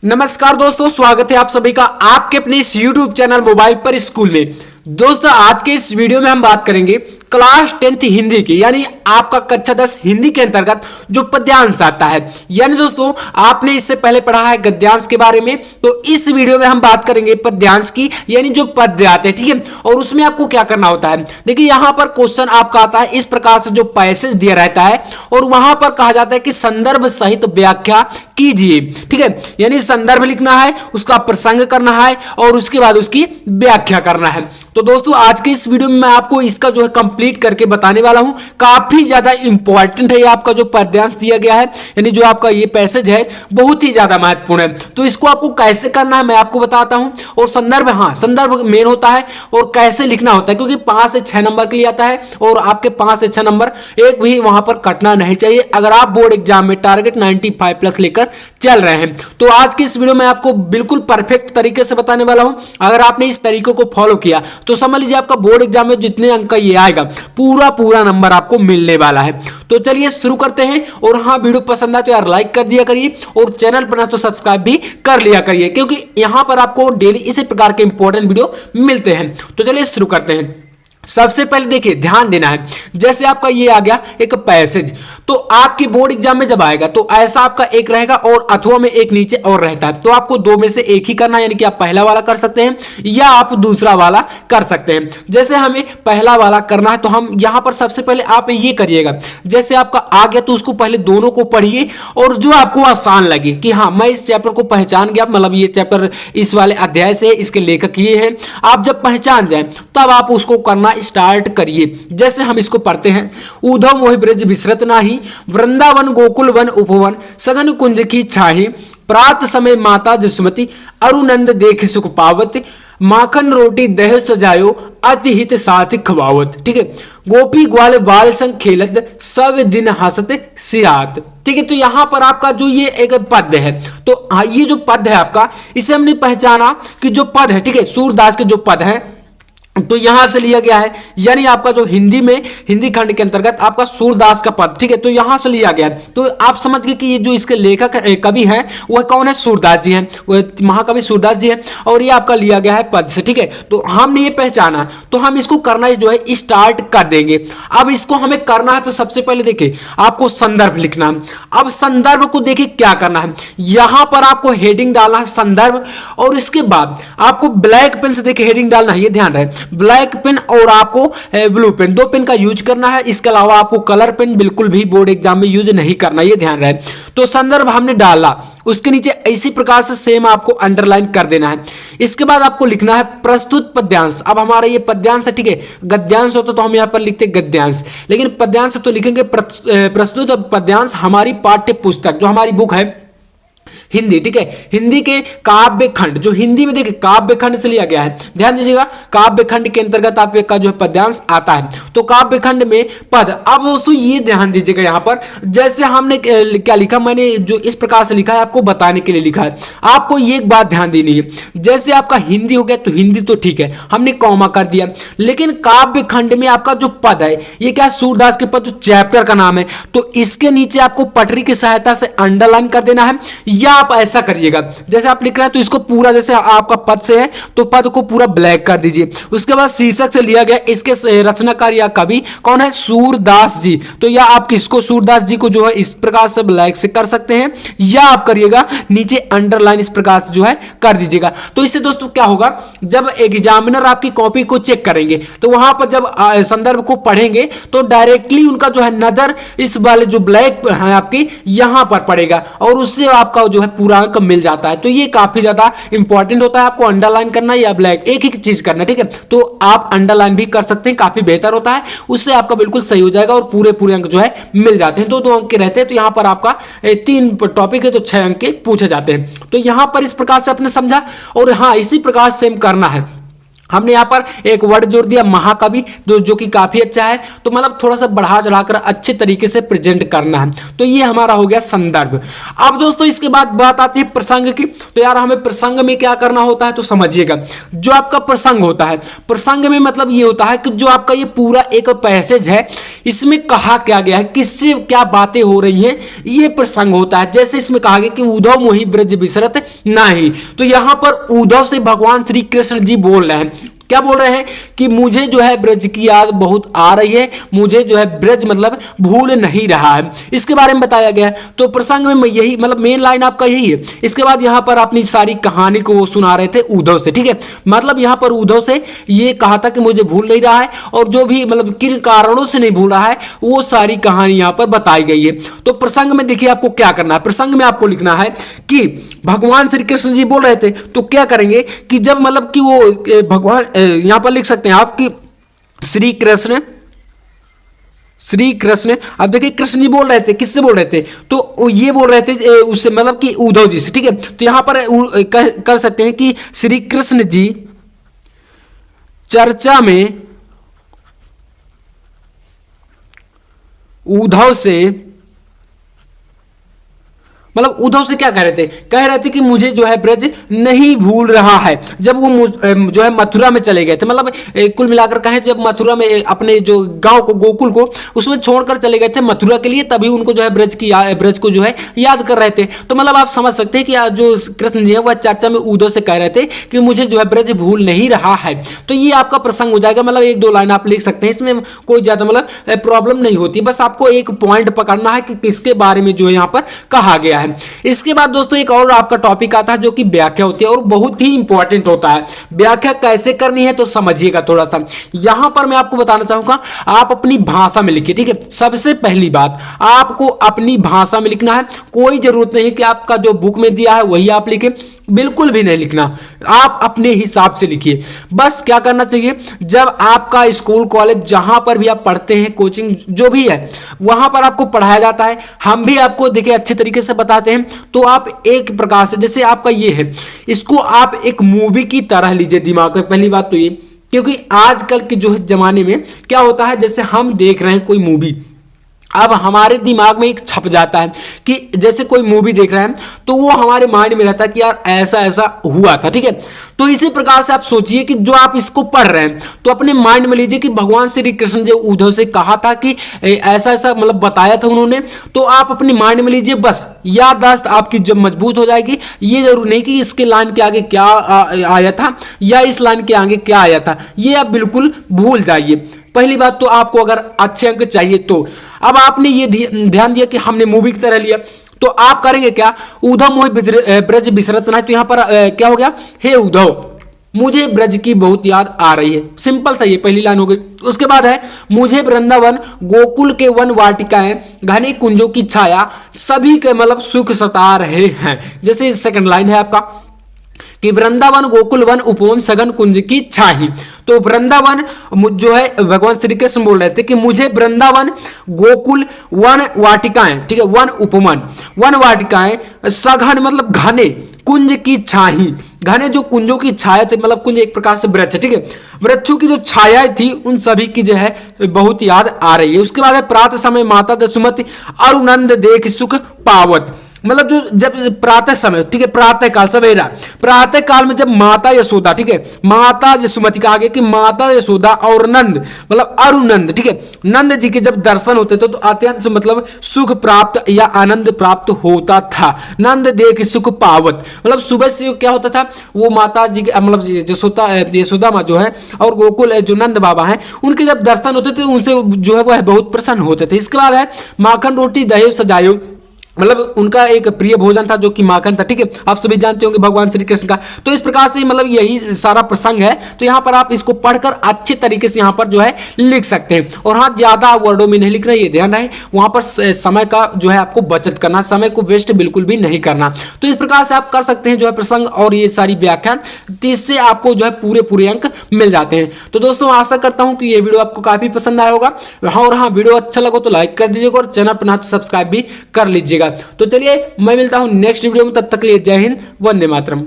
नमस्कार दोस्तों, स्वागत है आप सभी का आपके अपने इस YouTube चैनल मोबाइल पर स्कूल में। दोस्तों, आज के इस वीडियो में हम बात करेंगे क्लास 10th हिंदी की, यानी आपका कक्षा 10 हिंदी के अंतर्गत जो पद्यांश आता है। यानी दोस्तों, आपने इससे पहले पढ़ा है गद्यांश के बारे में, तो इस वीडियो में हम बात करेंगे पद्यांश की, यानी जो पद्य आते हैं, ठीक है। और उसमें आपको क्या करना होता है, देखिए यहां पर क्वेश्चन आपका आता है इस प्रकार से, जो पैसेज दिया रहता है और वहां पर कहा जाता है कि संदर्भ सहित व्याख्या कीजिए, ठीक है। यानी संदर्भ लिखना है, उसका प्रसंग करना है और उसके बाद उसकी व्याख्या करना है। तो दोस्तों, आज के इस वीडियो में मैं आपको इसका जो है कंप्लीट करके बताने वाला हूं। काफी ज्यादा इंपॉर्टेंट है ये आपका जो पद्यांश दिया गया है, यानी जो आपका ये पैसेज है बहुत ही ज्यादा महत्वपूर्ण है। तो इसको आपको कैसे करना है मैं आपको बताता हूं। और संदर्भ, हाँ संदर्भ मेन होता है और कैसे लिखना होता है, क्योंकि 5 से 6 नंबर के लिए आता है और आपके 5 से 6 नंबर एक भी वहां पर कटना नहीं चाहिए अगर आप बोर्ड एग्जाम में टारगेट 95+ लेकर चल रहे हैं। तो आज की इस वीडियो में आपको बिल्कुल परफेक्ट तरीके से बताने वाला हूं। अगर आपने इस तरीके को फॉलो किया तो समझ लीजिए आपका बोर्ड एग्जाम में जितने अंक का ये आएगा पूरा नंबर आपको मिलने वाला है। तो चलिए शुरू करते हैं। और हाँ, वीडियो पसंद आए तो यार लाइक कर दिया करिए और चैनल पर ना तो सब्सक्राइब भी कर लिया करिए, क्योंकि यहां पर आपको डेली इसी प्रकार के इंपॉर्टेंट वीडियो मिलते हैं। तो चलिए शुरू करते हैं। सबसे पहले देखिए, ध्यान देना है, जैसे आपका ये आ गया एक पैसेज, तो आपकी बोर्ड एग्जाम में जब आएगा तो ऐसा आपका एक रहेगा और अथवा में एक नीचे और रहता है। तो आपको दो में से एक ही करना है, यानी कि आप पहला वाला कर सकते हैं या आप दूसरा वाला कर सकते हैं। जैसे हमें पहला वाला करना है तो हम यहां पर सबसे पहले आप ये करिएगा, जैसे आपका आ गया तो उसको पहले दोनों को पढ़िए और जो आपको आसान लगे कि हाँ मैं इस चैप्टर को पहचान गया, मतलब ये चैप्टर इस वाले अध्याय से इसके लेखक ये हैं, आप जब पहचान जाए तब आप उसको करना स्टार्ट करिए। जैसे हम इसको पढ़ते हैं, उधव मोहि ब्रज विसरत नाही, वृंदावन गोकुल वन उपवन, सघन कुंज की छाही, प्रात समय माता जसुमती, अरुनंद देख सुख पावत, माखन रोटी दह सजायो, अति हित साथ खवावत। ठीक है, गोपी ग्वाल बाल संग खेलत, सब दिन हंसत सिरात। ठीक है, तो यहां पर आपका जो ये एक पद्य है, तो ये जो पद्य है आपका, इसे हमने पहचाना कि जो पद है, ठीक है, सूरदास के जो पद है तो यहां से लिया गया है, यानी आपका जो हिंदी में हिंदी खंड के अंतर्गत आपका सूरदास का पद, ठीक है, तो यहां से लिया गया। तो आप समझ गए कि ये जो इसके लेखक कवि हैं वह कौन है, सूरदास जी हैं, वह महाकवि सूरदास जी हैं और ये आपका लिया गया है पद से। ठीक है, तो हमने ये पहचाना तो हम इसको करना जो है स्टार्ट कर देंगे। अब इसको हमें करना है तो सबसे पहले देखिए आपको संदर्भ लिखना। अब संदर्भ को देखिए क्या करना है, यहां पर आपको हेडिंग डालना है संदर्भ, और इसके बाद आपको ब्लैक पेन से देखिए हेडिंग डालना है, ये ध्यान रहे, ब्लैक पेन और आपको ब्लू पेन, दो पेन का यूज करना है। इसके अलावा आपको कलर पेन बिल्कुल भी बोर्ड एग्जाम में यूज नहीं करना, ये ध्यान रहे। तो संदर्भ हमने डाला, उसके नीचे इसी प्रकार से सेम आपको अंडरलाइन कर देना है। इसके बाद आपको लिखना है प्रस्तुत पद्यांश। अब हमारा ये पद्यांश है, ठीक है, गद्यांश होता तो हम यहां पर लिखते गद्यांश, लेकिन पद्यांश तो लिखेंगे प्रस्तुत पद्यांश हमारी पाठ्य पुस्तक, जो हमारी बुक है हिंदी, ठीक है, हिंदी के काव्य खंड, जो हिंदी में देखिए काव्य खंड से लिया गया है, ध्यान दीजिएगा, काव्य खंड के अंतर्गत आपका जो है पद्यांश आता है। तो काव्य खंड में पद, अब दोस्तों ये ध्यान दीजिएगा, यहां पर जैसे हमने क्या लिखा, मैंने जो इस प्रकार से लिखा है आपको बताने के लिए लिखा है। आपको ये एक बात ध्यान देनी है, जैसे आपका हिंदी हो गया तो हिंदी तो ठीक है, हमने कॉमा कर दिया, लेकिन काव्य खंड में आपका जो पद है ये क्या, सूरदास के पद, जो चैप्टर का नाम है, तो इसके नीचे आपको पटरी की सहायता से अंडरलाइन कर देना है। या आप ऐसा करिएगा, जैसे आप लिख रहे हैं तो इसको पूरा, जैसे आपका पद से है तो पद को पूरा ब्लैक कर दीजिए। उसके बाद शीर्षक से लिया गया, इसके रचनाकार या कवि कौन है, सूरदास जी, तो या आप किसको, सूरदास जी को जो है इस प्रकार से ब्लैक से कर सकते हैं, या आप करिएगा नीचे अंडरलाइन इस प्रकार से जो है कर दीजिएगा। तो इससे दोस्तों क्या होगा, जब एग्जामिनर आपकी कॉपी को चेक करेंगे तो वहां पर जब संदर्भ को पढ़ेंगे तो डायरेक्टली उनका जो है नजर इस वाले जो ब्लैक है आपकी यहां पर पड़ेगा और उससे आपका जो है पूरा अंक मिल जाता है। तो ये काफी ज्यादा इंपॉर्टेंट होता है, आपको अंडरलाइन करना या ब्लैक एक ही चीज करना, ठीक है। तो आप अंडरलाइन भी कर सकते हैं, काफी बेहतर होता है, उससे आपका बिल्कुल सही हो जाएगा और पूरे अंक जो है मिल जाते हैं। दो अंक के रहते हैं, तो यहां पर आपका 3 टॉपिक है तो 6 अंक के पूछे जाते हैं। तो यहां पर इस प्रकार से आपने समझा, और हाँ इसी प्रकार सेम करना है। हमने यहाँ पर एक वर्ड जोड़ दिया महाकवि, जो कि काफी अच्छा है। तो मतलब थोड़ा सा बढ़ा चढ़ाकर अच्छे तरीके से प्रेजेंट करना है। तो ये हमारा हो गया संदर्भ। अब दोस्तों इसके बाद बात आती है प्रसंग की। तो यार हमें प्रसंग में क्या करना होता है, तो समझिएगा। जो आपका प्रसंग होता है, प्रसंग में मतलब ये होता है कि जो आपका ये पूरा एक पैसेज है, इसमें कहा क्या गया है, किससे क्या बातें हो रही हैं, ये प्रसंग होता है। जैसे इसमें कहा गया कि उद्धव मोहि ब्रज बिसरत नाही, तो यहां पर उद्धव से भगवान श्री कृष्ण जी बोल रहे हैं। क्या बोल रहे हैं कि मुझे जो है ब्रज की याद बहुत आ रही है, मुझे जो है ब्रज मतलब भूल नहीं रहा है, इसके बारे में बताया गया है। तो प्रसंग में यही मतलब मेन लाइन आपका यही है। इसके बाद यहां पर अपनी सारी कहानी को वो सुना रहे थे उद्धव से, ठीक है। मतलब यहां पर उद्धव से ये कहा था कि मुझे भूल नहीं रहा है, और जो भी मतलब किन कारणों से नहीं भूल रहा है, वो सारी कहानी यहां पर बताई गई है। तो प्रसंग में देखिए आपको क्या करना है। प्रसंग में आपको लिखना है कि भगवान श्री कृष्ण जी बोल रहे थे, तो क्या करेंगे कि जब मतलब कि वो भगवान यहां पर लिख सकते हैं आप कि श्री कृष्ण अब देखिए कृष्ण जी बोल रहे थे, किससे बोल रहे थे, तो ये बोल रहे थे उससे मतलब कि उद्धव जी से, ठीक है। तो यहां पर कर सकते हैं कि श्री कृष्ण जी चर्चा में उद्धव से मतलब उद्धव से क्या कह रहे थे कि मुझे जो है ब्रज नहीं भूल रहा है। जब वो जो है मथुरा में चले गए थे, मतलब कुल मिलाकर कहें जब मथुरा में अपने जो गांव को गोकुल को उसमें छोड़कर चले गए थे मथुरा के लिए, तभी उनको जो है ब्रज को जो है याद कर रहे थे। तो मतलब आप समझ सकते हैं कि जो कृष्ण जी है वह चर्चा में उद्धव से कह रहे थे कि मुझे जो है ब्रज भूल नहीं रहा है। तो ये आपका प्रसंग हो जाएगा। मतलब एक दो लाइन आप लिख सकते हैं, इसमें कोई ज्यादा मतलब प्रॉब्लम नहीं होती। बस आपको एक पॉइंट पकड़ना है कि किसके बारे में जो है यहाँ पर कहा गया है। इसके बाद दोस्तों एक और आपका टॉपिक आता है जो कि व्याख्या होती है, और बहुत ही इंपॉर्टेंट होता है। व्याख्या कैसे करनी है तो समझिएगा थोड़ा सा। यहां पर मैं आपको बताना चाहूंगा, आप अपनी भाषा में लिखिए, ठीक है। सबसे पहली बात आपको अपनी भाषा में लिखना है। कोई जरूरत नहीं कि आपका जो बुक में दिया है वही आप लिखें, बिल्कुल भी नहीं लिखना, आप अपने हिसाब से लिखिए। बस क्या करना चाहिए, जब आपका स्कूल कॉलेज जहां पर भी आप पढ़ते हैं, कोचिंग जो भी है, वहां पर आपको पढ़ाया जाता है, हम भी आपको देखिए अच्छे तरीके से बताते हैं। तो आप एक प्रकार से जैसे आपका ये है, इसको आप एक मूवी की तरह लीजिए दिमाग में। पहली बात तो ये, क्योंकि आजकल के जो जमाने में क्या होता है, जैसे हम देख रहे हैं कोई मूवी, अब हमारे दिमाग में एक छप जाता है कि जैसे कोई मूवी देख रहे हैं तो वो हमारे माइंड में रहता है कि यार ऐसा ऐसा हुआ था, ठीक है। तो इसी प्रकार से आप सोचिए कि जो आप इसको पढ़ रहे हैं तो अपने माइंड में लीजिए कि भगवान श्री कृष्ण जी उद्धव से कहा था कि ऐसा ऐसा मतलब बताया था उन्होंने, तो आप अपने माइंड में लीजिए। बस याददाश्त आपकी जब मजबूत हो जाएगी, ये जरूर नहीं कि इसके लाइन के आगे क्या आया था या इस लाइन के आगे क्या आया था, ये आप बिल्कुल भूल जाइए। पहली बात तो आपको अगर अच्छे अंक चाहिए तो अब आपने ये ध्यान दिया कि हमने मूवी की तरह लिया, तो आप करेंगे क्या, उद्धव मोहि ब्रज बिसरत नहीं, तो यहां पर क्या हो गया, हे उद्धव मुझे ब्रज की बहुत याद आ रही है। सिंपल सा ये पहली लाइन हो गई। उसके बाद है मुझे वृंदावन गोकुल के वन वाटिकाएं घने कुंजों की छाया सभी के मतलब सुख सता रहे हैं। जैसे सेकंड लाइन है आपका कि वृंदावन गोकुल वन उपवन सघन कुंज की छाही, तो वृंदावन जो है भगवान श्री कृष्ण बोल रहे थे कि मुझे वृंदावन गोकुल वन वाटिकाएं, ठीक है, वन उपवन वन वाटिकाएं सघन मतलब घने कुंज की छाही, घने जो कुंजों की छाया थे, मतलब कुंज एक प्रकार से वृक्ष है, ठीक है, वृक्षों की जो छायाएं थी उन सभी की जो है बहुत याद आ रही है। उसके बाद है प्रातः समय माता जसुमति अरुनंद देख सुख पावत, मतलब जो जब प्रातः समय, ठीक है, प्रातः काल सवेरा, प्रातः काल में जब माता यशोदा, ठीक है, माता जसुमति कहा गया कि माता यशोदा और नंद मतलब अरुनंद, ठीक है, नंद जी के जब दर्शन होते थे तो अत्यंत मतलब सुख प्राप्त या आनंद प्राप्त होता था। नंद देख सुख पावत, मतलब सुबह से क्या होता था, वो माता जी के मतलब यशोदा माँ जो है और गोकुल जो नंद बाबा हैं उनके जब दर्शन होते थे उनसे जो है वो है बहुत प्रसन्न होते थे। इसके बाद है माखन रोटी दही सजायो, मतलब उनका एक प्रिय भोजन था जो कि माखन था, ठीक है, आप सभी जानते होंगे भगवान श्री कृष्ण का। तो इस प्रकार से मतलब यही सारा प्रसंग है। तो यहाँ पर आप इसको पढ़कर अच्छे तरीके से यहाँ पर जो है लिख सकते हैं। और हाँ, ज्यादा वर्डों में नहीं लिखना, ये ध्यान रहे, वहां पर समय का जो है आपको बचत करना, समय को वेस्ट बिल्कुल भी नहीं करना। तो इस प्रकार से आप कर सकते हैं जो है प्रसंग और ये सारी व्याख्यान, इससे आपको जो है पूरे अंक मिल जाते हैं। तो दोस्तों आशा करता हूं कि ये वीडियो आपको काफी पसंद आया होगा। और हाँ, वीडियो अच्छा लगा तो लाइक कर दीजिएगा और चैनल पर सब्सक्राइब भी कर लीजिएगा। तो चलिए मैं मिलता हूं नेक्स्ट वीडियो में, तब तक के लिए जय हिंद, वंदे मातरम।